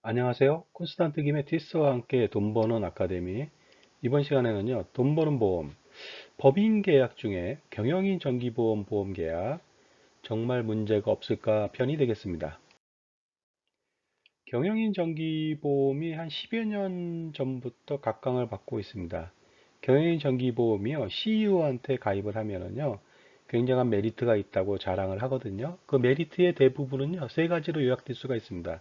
안녕하세요. 콘스탄트 기메티스와 함께 돈 버는 아카데미. 이번 시간에는요, 돈 버는 보험, 법인 계약 중에 경영인 정기보험 보험 계약, 정말 문제가 없을까 편이 되겠습니다. 경영인 정기보험이 한 10여 년 전부터 각광을 받고 있습니다. 경영인 정기보험이요, CEO한테 가입을 하면은요, 굉장한 메리트가 있다고 자랑을 하거든요. 그 메리트의 대부분은요, 세 가지로 요약될 수가 있습니다.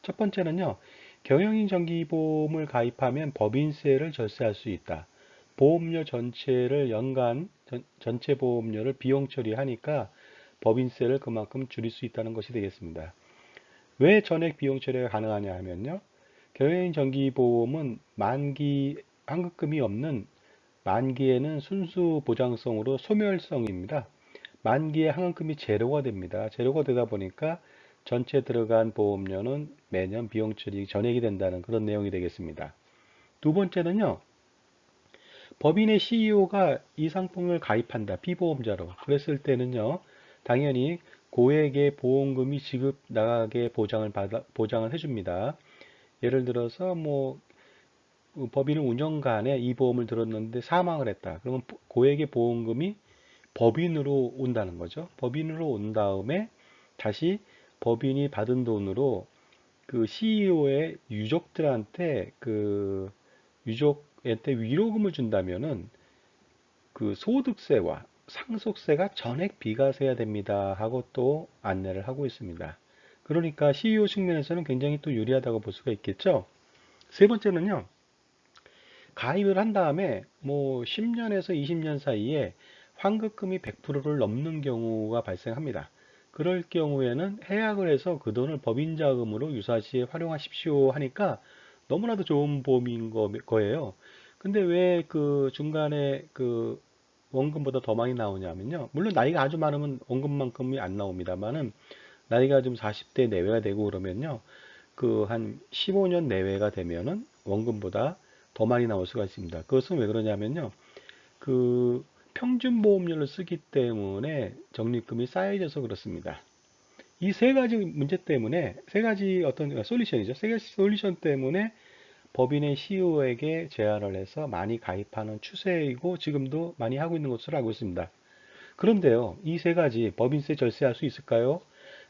첫 번째는요, 경영인 정기보험을 가입하면 법인세를 절세할 수 있다. 보험료 전체를 연간 전체 보험료를 비용 처리하니까 법인세를 그만큼 줄일 수 있다는 것이 되겠습니다. 왜 전액 비용 처리가 가능하냐 하면요, 경영인 정기보험은 만기 환급금이 없는 만기에는 순수 보장성으로 소멸성입니다. 만기에 환급금이 제로가 됩니다. 제로가 되다 보니까 전체 들어간 보험료는 매년 비용 처리 전액이 된다는 그런 내용이 되겠습니다. 두 번째는요, 법인의 CEO가 이 상품을 가입한다, 피보험자로. 그랬을 때는요, 당연히 고액의 보험금이 지급 나가게 보장을 해줍니다. 예를 들어서 법인의 운영간에 이 보험을 들었는데 사망을 했다. 그러면 고액의 보험금이 법인으로 온다는 거죠. 법인으로 온 다음에 다시 법인이 받은 돈으로 그 CEO의 유족들한테 유족한테 위로금을 준다면은 그 소득세와 상속세가 전액 비과세야 됩니다 하고 또 안내를 하고 있습니다. 그러니까 CEO 측면에서는 굉장히 또 유리하다고 볼 수가 있겠죠. 세 번째는요. 가입을 한 다음에 10년에서 20년 사이에 환급금이 100%를 넘는 경우가 발생합니다. 그럴 경우에는 해약을 해서 그 돈을 법인 자금으로 유사시에 활용하십시오 하니까 너무나도 좋은 보험인 거예요. 근데 왜 그 중간에 그 원금보다 더 많이 나오냐면요. 물론 나이가 아주 많으면 원금만큼이 안 나옵니다만은 나이가 좀 40대 내외가 되고 그러면요. 그 한 15년 내외가 되면은 원금보다 더 많이 나올 수가 있습니다. 그것은 왜 그러냐면요. 그 평균 보험료를 쓰기 때문에 적립금이 쌓여져서 그렇습니다. 이 세 가지 문제 때문에 세 가지 어떤 솔루션이죠. 세 가지 솔루션 때문에 법인의 CEO에게 제안을 해서 많이 가입하는 추세이고 지금도 많이 하고 있는 것으로 알고 있습니다. 그런데요, 이 세 가지 법인세 절세할 수 있을까요?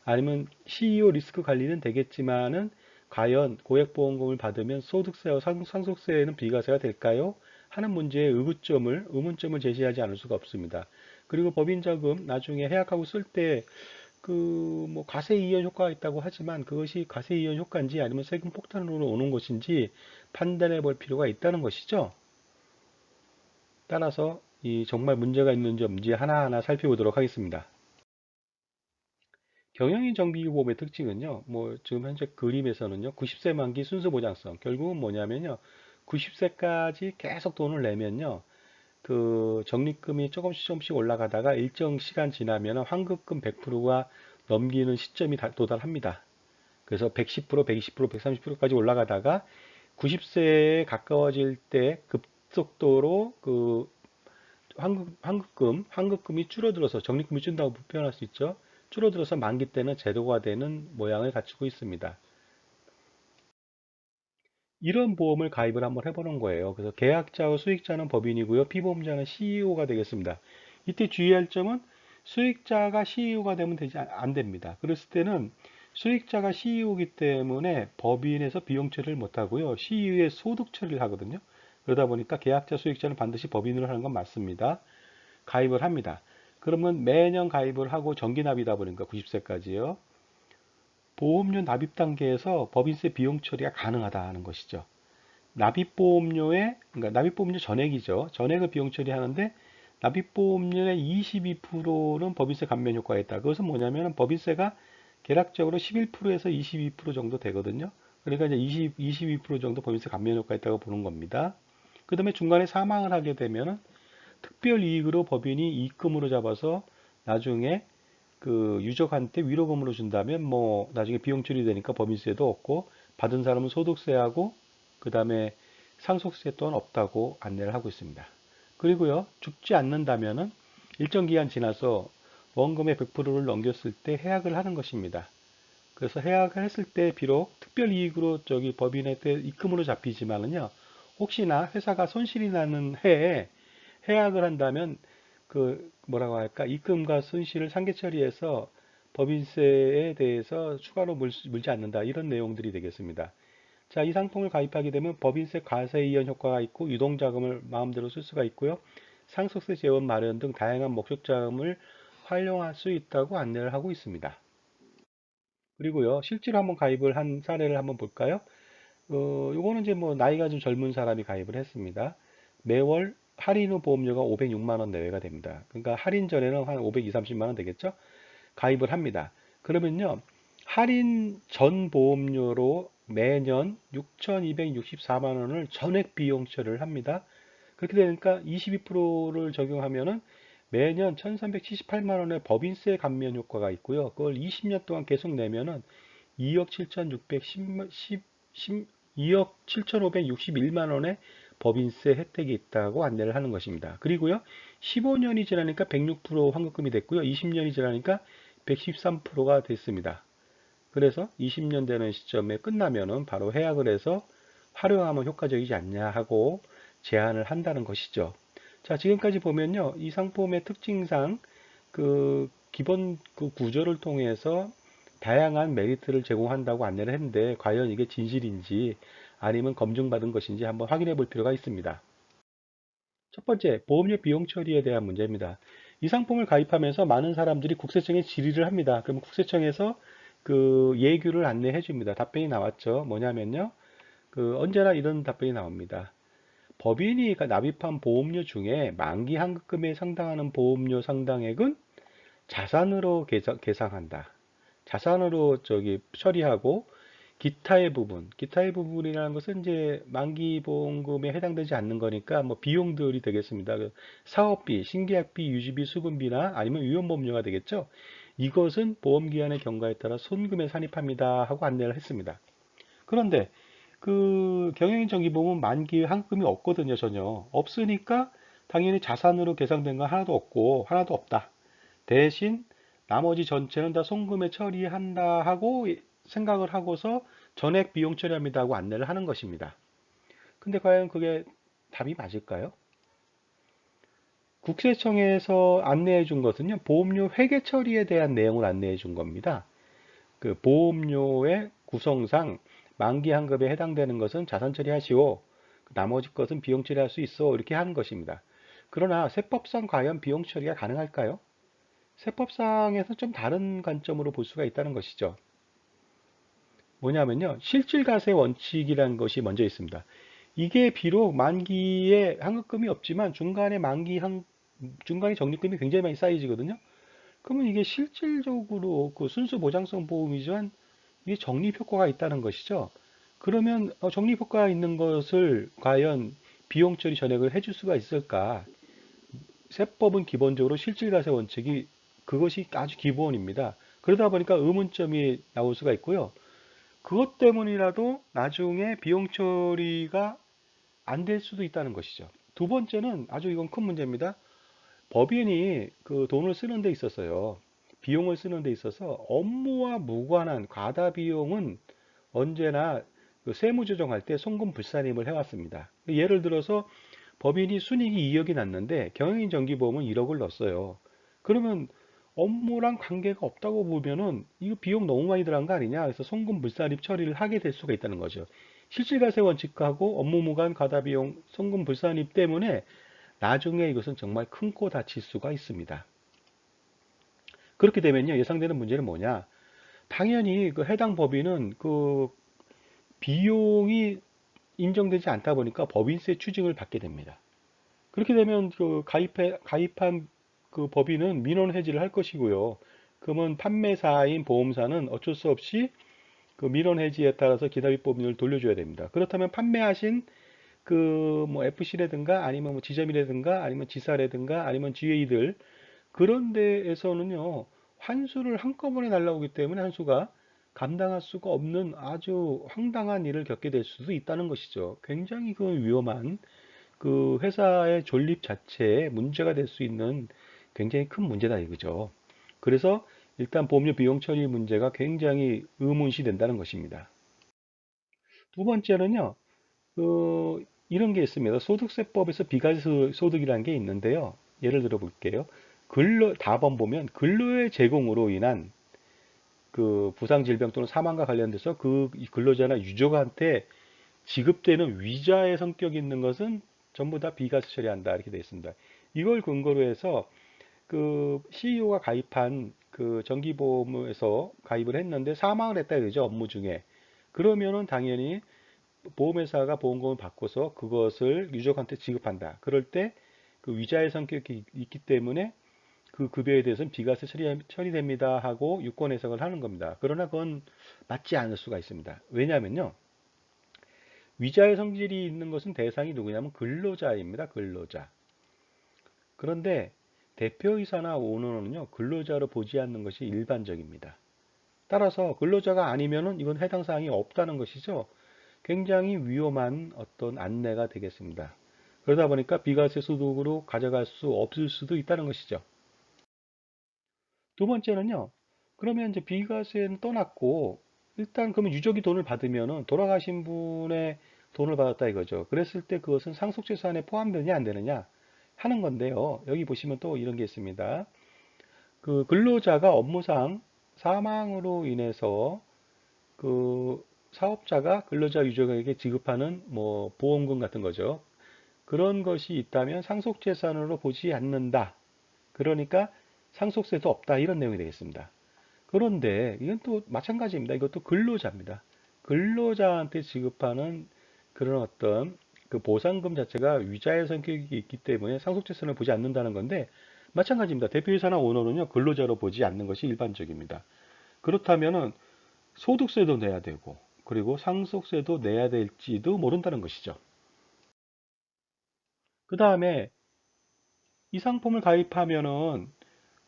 아니면 CEO 리스크 관리는 되겠지만은 과연 고액보험금을 받으면 소득세와 상속세에는 비과세가 될까요? 하는 문제에 의문점을 제시하지 않을 수가 없습니다. 그리고 법인자금 나중에 해약하고 쓸 때 가세 이연 효과가 있다고 하지만 그것이 가세 이연 효과인지 아니면 세금 폭탄으로 오는 것인지 판단해 볼 필요가 있다는 것이죠. 따라서 이 정말 문제가 있는지 없는지 하나하나 살펴보도록 하겠습니다. 경영인 정비보험의 특징은요, 지금 현재 그림에서는요, 90세 만기 순수 보장성. 결국은 뭐냐면요, 90세까지 계속 돈을 내면요, 그 적립금이 조금씩 올라가다가 일정 시간 지나면 환급금 100%가 넘기는 시점이 도달합니다. 그래서 110%, 120%, 130%까지 올라가다가 90세에 가까워질 때 급속도로 그 환급금이 줄어들어서 적립금이 준다고 표현할 수 있죠. 줄어들어서 만기 때는 제로가 되는 모양을 갖추고 있습니다. 이런 보험을 가입을 한번 해보는 거예요. 그래서 계약자와 수익자는 법인이고요. 피보험자는 CEO가 되겠습니다. 이때 주의할 점은 수익자가 CEO가 되면 안 됩니다. 그랬을 때는 수익자가 CEO이기 때문에 법인에서 비용 처리를 못하고요. CEO의 소득 처리를 하거든요. 그러다 보니까 계약자 수익자는 반드시 법인으로 하는 건 맞습니다. 가입을 합니다. 그러면 매년 가입을 하고 정기납이다 보니까 90세까지요. 보험료 납입 단계에서 법인세 비용 처리가 가능하다는 것이죠. 그러니까 납입보험료 전액이죠. 전액을 비용 처리하는데 납입보험료의 22%는 법인세 감면 효과가 있다. 그것은 뭐냐면 법인세가 계략적으로 11%에서 22% 정도 되거든요. 그러니까 이제 22% 정도 법인세 감면 효과가 있다고 보는 겁니다. 그 다음에 중간에 사망을 하게 되면 특별 이익으로 법인이 입금으로 잡아서 나중에 그 유족한테 위로금으로 준다면 나중에 비용 처리되니까 법인세도 없고 받은 사람은 소득세하고 그 다음에 상속세 또한 없다고 안내를 하고 있습니다. 그리고요, 죽지 않는다면은 일정 기간 지나서 원금의 100%를 넘겼을 때 해약을 하는 것입니다. 그래서 해약을 했을 때 비록 특별이익으로 저기 법인한테 입금으로 잡히지만은요. 혹시나 회사가 손실이 나는 해에 해약을 한다면 그 뭐라고 할까 입금과 손실을 상계 처리해서 법인세에 대해서 추가로 물지 않는다 이런 내용들이 되겠습니다. 자, 이 상품을 가입하게 되면 법인세 과세 이연 효과가 있고 유동자금을 마음대로 쓸 수가 있고요. 상속세 재원 마련 등 다양한 목적 자금을 활용할 수 있다고 안내를 하고 있습니다. 그리고요, 실제로 한번 가입을 한 사례를 한번 볼까요? 요거는 이제 뭐 나이가 좀 젊은 사람이 가입을 했습니다. 매월 할인 후 보험료가 506만 원 내외가 됩니다. 그러니까 할인 전에는 한 520, 30만 원 되겠죠? 가입을 합니다. 그러면요, 할인 전 보험료로 매년 6,264만 원을 전액 비용 처리를 합니다. 그렇게 되니까 22%를 적용하면은 매년 1,378만 원의 법인세 감면 효과가 있고요. 그걸 20년 동안 계속 내면은 2억 7,561만 원의 법인세 혜택이 있다고 안내를 하는 것입니다. 그리고요, 15년이 지나니까 106% 환급금이 됐고요. 20년이 지나니까 113%가 됐습니다. 그래서 20년 되는 시점에 끝나면은 바로 해약을 해서 활용하면 효과적이지 않냐 하고 제안을 한다는 것이죠. 자, 지금까지 보면요. 이 상품의 특징상 그 기본 그 구조를 통해서 다양한 메리트를 제공한다고 안내를 했는데 과연 이게 진실인지 아니면 검증받은 것인지 한번 확인해 볼 필요가 있습니다. 첫 번째, 보험료 비용 처리에 대한 문제입니다. 이 상품을 가입하면서 많은 사람들이 국세청에 질의를 합니다. 그럼 국세청에서 그 예규를 안내해 줍니다. 답변이 나왔죠. 뭐냐면요. 그 언제나 이런 답변이 나옵니다. 법인이 납입한 보험료 중에 만기 환급금에 상당하는 보험료 상당액은 자산으로 계상한다. 자산으로 저기 처리하고 기타의 부분이라는 것은 이제 만기 보험금에 해당되지 않는 거니까 뭐 비용들이 되겠습니다. 그 사업비, 신계약비, 유지비, 수금비나 아니면 위험보험료가 되겠죠. 이것은 보험기한의 경과에 따라 손금에 산입합니다 하고 안내를 했습니다. 그런데 그 경영인 정기보험은 만기 환급금이 없거든요, 전혀. 없으니까 당연히 자산으로 계상된 건 하나도 없고 하나도 없다. 대신 나머지 전체는 다 송금에 처리한다 하고 생각을 하고서 전액 비용 처리합니다 하고 안내를 하는 것입니다. 근데 과연 그게 답이 맞을까요? 국세청에서 안내해 준 것은요, 보험료 회계 처리에 대한 내용을 안내해 준 겁니다. 그 보험료의 구성상 만기 환급에 해당되는 것은 자산 처리하시오. 나머지 것은 비용 처리할 수 있어. 이렇게 하는 것입니다. 그러나 세법상 과연 비용 처리가 가능할까요? 세법상에서 좀 다른 관점으로 볼 수가 있다는 것이죠. 뭐냐면요. 실질과세 원칙이라는 것이 먼저 있습니다. 이게 비록 만기에 환급금이 없지만 중간에 적립금이 굉장히 많이 쌓이거든요. 그러면 이게 실질적으로 그 순수 보장성 보험이지만 이게 적립 효과가 있다는 것이죠. 그러면 적립 효과가 있는 것을 과연 비용 처리 전액을 해줄 수가 있을까? 세법은 기본적으로 실질과세 원칙이 그것이 아주 기본입니다. 그러다 보니까 의문점이 나올 수가 있고요. 그것 때문이라도 나중에 비용 처리가 안 될 수도 있다는 것이죠. 두 번째는 아주 이건 큰 문제입니다. 법인이 그 돈을 쓰는 데 있어서요. 비용을 쓰는 데 있어서 업무와 무관한 과다 비용은 언제나 그 세무 조정할 때 송금 불산임을 해왔습니다. 예를 들어서 법인이 순이익이 2억이 났는데 경영인 정기보험은 1억을 넣었어요. 그러면 업무랑 관계가 없다고 보면은 이거 비용 너무 많이 들어간 거 아니냐? 그래서 송금 불산입 처리를 하게 될 수가 있다는 거죠. 실질과세 원칙하고 업무 무관 과다 비용 송금 불산입 때문에 나중에 이것은 정말 큰 코 다칠 수가 있습니다. 그렇게 되면요, 예상되는 문제는 뭐냐? 당연히 그 해당 법인은 그 비용이 인정되지 않다 보니까 법인세 추징을 받게 됩니다. 그렇게 되면 그 가입한 그 법인은 민원 해지를 할 것이고요. 그러면 판매사인 보험사는 어쩔 수 없이 그 민원 해지에 따라서 기다립 법인을 돌려줘야 됩니다. 그렇다면 판매하신 그 뭐 FC라든가 아니면 뭐 지점이라든가 아니면 지사라든가 아니면 GA들 그런 데에서는요 환수를 한꺼번에 날라오기 때문에 환수가 감당할 수가 없는 아주 황당한 일을 겪게 될 수도 있다는 것이죠. 굉장히 그 위험한 그 회사의 존립 자체에 문제가 될 수 있는 굉장히 큰 문제다 이거죠. 그래서 일단 보험료 비용 처리 문제가 굉장히 의문시 된다는 것입니다. 두 번째는요, 이런 게 있습니다. 소득세법에서 비과세 소득이라는 게 있는데요. 예를 들어 볼게요. 답안 보면 근로의 제공으로 인한 그 부상, 질병 또는 사망과 관련돼서 그 근로자나 유족한테 지급되는 위자의 성격이 있는 것은 전부 다 비과세 처리한다 이렇게 되어 있습니다. 이걸 근거로 해서 그 CEO가 가입한 그 정기보험에서 가입을 했는데 사망을 했다 이거죠, 업무 중에. 그러면은 당연히 보험회사가 보험금을 받고서 그것을 유족한테 지급한다. 그럴 때 그 위자의 성격이 있기 때문에 그 급여에 대해서는 비과세 처리됩니다 하고 유권 해석을 하는 겁니다. 그러나 그건 맞지 않을 수가 있습니다. 왜냐하면요, 위자의 성질이 있는 것은 대상이 누구냐면 근로자입니다. 근로자. 그런데 대표이사나 오너는요, 근로자로 보지 않는 것이 일반적입니다. 따라서 근로자가 아니면은 이건 해당 사항이 없다는 것이죠. 굉장히 위험한 어떤 안내가 되겠습니다. 그러다 보니까 비과세 소득으로 가져갈 수 없을 수도 있다는 것이죠. 두 번째는요, 그러면 이제 비과세는 떠났고, 일단 그러면 유족이 돈을 받으면은 돌아가신 분의 돈을 받았다 이거죠. 그랬을 때 그것은 상속재산에 포함되냐 안 되느냐 하는 건데요. 여기 보시면 또 이런 게 있습니다. 그 근로자가 업무상 사망으로 인해서 그 사업자가 근로자 유족에게 지급하는 뭐 보험금 같은 거죠. 그런 것이 있다면 상속재산으로 보지 않는다. 그러니까 상속세도 없다. 이런 내용이 되겠습니다. 그런데 이건 또 마찬가지입니다. 이것도 근로자입니다. 근로자한테 지급하는 그런 어떤 그 보상금 자체가 위자의 성격이 있기 때문에 상속재산을 보지 않는다는 건데 마찬가지입니다. 대표이사나 오너는요, 근로자로 보지 않는 것이 일반적입니다. 그렇다면은 소득세도 내야 되고 그리고 상속세도 내야 될지도 모른다는 것이죠. 그 다음에 이 상품을 가입하면은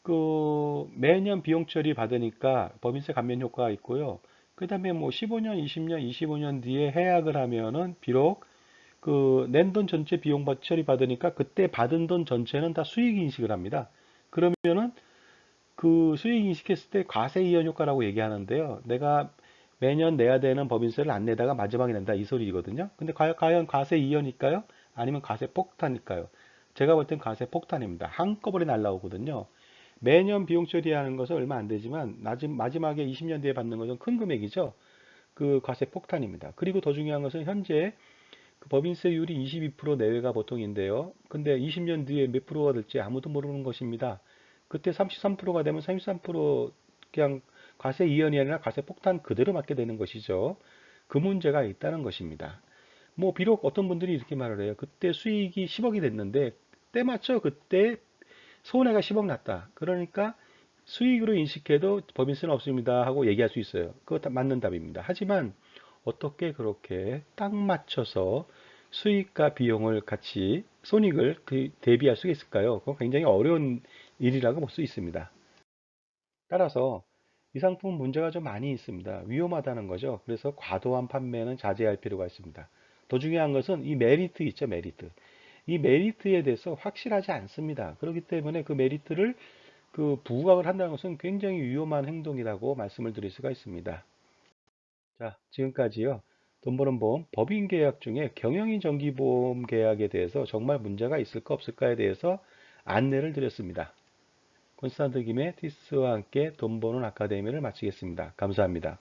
그 매년 비용 처리 받으니까 법인세 감면 효과가 있고요. 그 다음에 뭐 15년, 20년, 25년 뒤에 해약을 하면은 비록 그 낸 돈 전체 비용 처리 받으니까 그때 받은 돈 전체는 다 수익 인식을 합니다. 그러면은 그 수익 인식했을 때 과세 이연 효과라고 얘기하는데요. 내가 매년 내야 되는 법인세를 안 내다가 마지막에 낸다 이 소리거든요. 근데 과연 과세 이연일까요? 아니면 과세 폭탄일까요? 제가 볼 땐 과세 폭탄입니다. 한꺼번에 날라오거든요. 매년 비용 처리하는 것은 얼마 안 되지만 마지막에 20년 뒤에 받는 것은 큰 금액이죠. 그 과세 폭탄입니다. 그리고 더 중요한 것은 현재 그 법인세율이 22% 내외가 보통인데요. 근데 20년 뒤에 몇 프로가 될지 아무도 모르는 것입니다. 그때 33%가 되면 33% 그냥 과세 이연이 아니라 과세 폭탄 그대로 맞게 되는 것이죠. 그 문제가 있다는 것입니다. 뭐 비록 어떤 분들이 이렇게 말을 해요. 그때 수익이 10억이 됐는데 때맞춰 그때 손해가 10억 났다. 그러니까 수익으로 인식해도 법인세는 없습니다 하고 얘기할 수 있어요. 그거 다 맞는 답입니다. 하지만 어떻게 그렇게 딱 맞춰서 수익과 비용을 같이 손익을 대비할 수 있을까요? 그건 굉장히 어려운 일이라고 볼 수 있습니다. 따라서 이 상품은 문제가 좀 많이 있습니다. 위험하다는 거죠. 그래서 과도한 판매는 자제할 필요가 있습니다. 더 중요한 것은 이 메리트 있죠, 메리트. 이 메리트에 대해서 확실하지 않습니다. 그렇기 때문에 그 메리트를 그 부각을 한다는 것은 굉장히 위험한 행동이라고 말씀을 드릴 수가 있습니다. 자, 지금까지요. 돈 버는 보험 법인 계약 중에 경영인 정기보험 계약에 대해서 정말 문제가 있을까 없을까에 대해서 안내를 드렸습니다. 콘스탄트 김의 티스와 함께 돈 버는 아카데미를 마치겠습니다. 감사합니다.